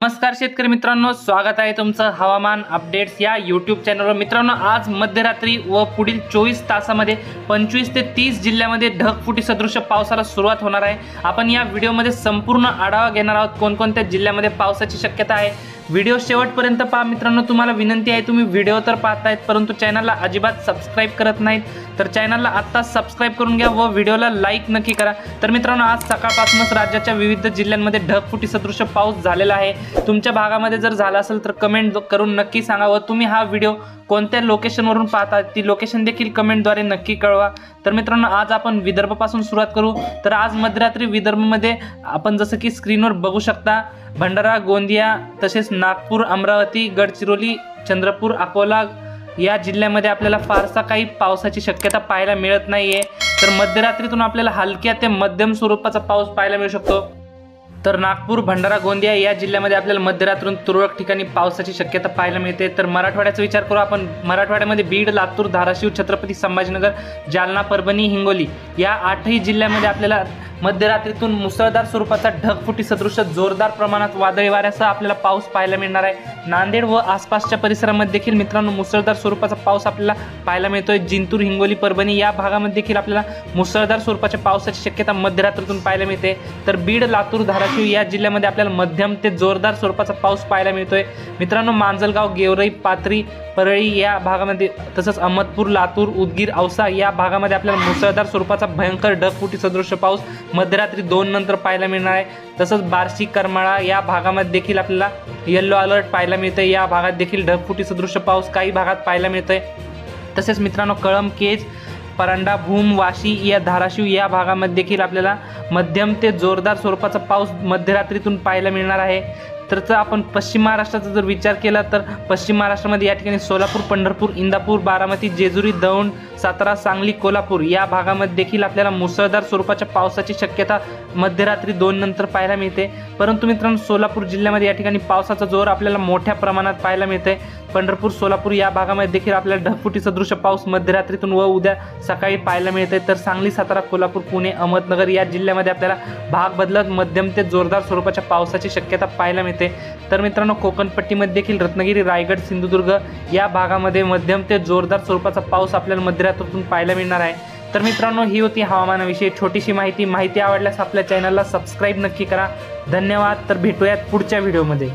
नमस्कार शेतकरी मित्रांनो, स्वागत आहे तुमचं हवामान अपडेट्स या यूट्यूब चॅनलवर। मित्रांनो, आज मध्यरात्री व पुढील 24 तासामध्ये 25 ते 30 जिल्ह्यामध्ये ढगफुटी सदृश पावसाला सुरुवात होणार आहे। आपण या व्हिडिओमध्ये संपूर्ण आढावा घेणार आहोत कोणकोणत्या जिल्ह्यामध्ये पावसाची शक्यता आहे। व्हिडिओ शेवटपर्यंत पहा। मित्रांनो, तुम्हाला विनंती आहे, तुम्ही व्हिडिओ तर पाहतायत परंतु चॅनलला अजिबात सबस्क्राइब करत नाहीत, तर चॅनलला आता सबस्क्राइब करून घ्या व व्हिडिओला लाईक नक्की करा। तर मित्रांनो, आज सकाळपासूनच राज्याच्या विविध जिल्ह्यांमध्ये ढगफुटी सदृश पाऊस झालेला आहे। तुमच्या भागामध्ये जर झाला असेल तर कमेंट करून नक्की सांगा व तुम्ही हा व्हिडिओ कोणत्या लोकेशनवरून पाहता ती लोकेशन देखील कमेंटद्वारे नक्की कळवा। तर मित्रांनो, आज आपण विदर्भापासून सुरुवात करू। तर आज मध्यरात्री विदर्भामध्ये आपण जसं की स्क्रीनवर बघू शकता, भंडारा, गोंदिया तसेच नागपूर, अमरावती, गडचिरोली, चंद्रपूर, अकोला या जिल्ह्यामध्ये आपल्याला फारसा काही पावसाची शक्यता पाहायला मिळत नाहीये। तर मध्यरात्रीतून आपल्याला हलक्या ते मध्यम स्वरूपाचा पाऊस पाहायला मिळू शकतो। तर नागपूर, भंडारा, गोंदिया या जिल्ह्यामध्ये आपल्याला मध्यरात्रीतून तुरळक ठिकाणी पावसाची शक्यता पाहायला मिळते। तर मराठवाड्याचा विचार करू आपण। मराठवाड्यामध्ये बीड, लातूर, धाराशिव, छत्रपती संभाजीनगर, जालना, परभणी, हिंगोली या 8ही जिल्ह्यामध्ये आपल्याला मध्यरात्रीतून मुसळधार स्वरूपाचा ढगफुटी सदृश जोरदार प्रमाणात वादळी वाऱ्यासह आपल्याला पाऊस पाहायला मिळणार आहे। नांदेड व आसपासच्या परिसरामध्ये देखील मित्रांनो मुसळधार स्वरूपाचा पाऊस आपल्याला पाहायला मिळतोय। जिंतूर, हिंगोली, परभणी या भागामध्ये देखील आपल्याला मुसळधार स्वरूपाच्या पावसाची शक्यता मध्यरात्रीतून पाहायला मिळते। तर बीड, लातूर, धाराशिव या जिल्ह्यामध्ये आपल्याला मध्यम ते जोरदार स्वरूपाचा पाऊस पाहायला मिळतोय। मित्रांनो, मांजलगाव, गेवराई, पाथरी, परळी या भागामध्ये तसंच अहमदपूर, लातूर, उदगीर, औसा या भागामध्ये आपल्याला मुसळधार स्वरूपाचा भयंकर ढगफुटी सदृश पाऊस मध्यरात्री 2 नंतर पाहायला मिळणार आहे। तसंच बार्शी, करमाळा या भागामध्ये देखील आपल्याला येलो अलर्ट पाहायला मिळतंय। या भागात देखील ढगफुटी सदृश पाऊस काही भागात पाहायला मिळतोय। तसेच मित्रांनो, कळंब, केज, परांडा, भूम, वाशी या धाराशिव या भागामध्ये देखील आपल्याला मध्यम ते जोरदार स्वरूपाचा पाऊस मध्यरात्रीतून पाहायला मिळणार आहे। तर आपण पश्चिम महाराष्ट्राचा जर विचार केला तर पश्चिम महाराष्ट्रामध्ये या ठिकाणी सोलापूर, पंढरपूर, इंदापूर, बारामती, जेजुरी, दौंड, सातारा, सांगली, कोल्हापूर या भागामध्ये देखील आपल्याला मुसळधार स्वरूपाच्या पावसाची शक्यता मध्यरात्री 2 नंतर पाहायला मिळते। परंतु मित्रांनो, सोलापूर जिल्ह्यामध्ये या ठिकाणी पावसाचा जोर आपल्याला मोठ्या प्रमाणात पाहायला मिळते। पंढरपूर, सोलापूर या भागामध्ये देखील आपल्याला ढगफुटी सदृश पाऊस मध्यरात्रीतून व उद्या सकाळी पाहायला मिळते। तर सांगली, सातारा, कोल्हापूर, पुणे, अहमदनगर या जिल्ह्यामध्ये आपल्याला भाग बदलत मध्यम ते जोरदार स्वरूपाच्या पावसाची शक्यता पाहायला मिळते। तर मित्रांनो, कोकणपट्टीमध्ये देखील रत्नागिरी, रायगड, सिंधुदुर्ग या भागामध्ये मध्यम ते जोरदार स्वरूपाचा पाऊस आपल्याला मध्यरात्रीतून पाहायला मिळणार आहे। तर मित्रांनो, ही होती हवामानाविषयी छोटीशी माहिती आवडल्यास आपल्या चॅनलला सबस्क्राइब नक्की करा। धन्यवाद। तर भेटूयात पुढच्या व्हिडिओमध्ये।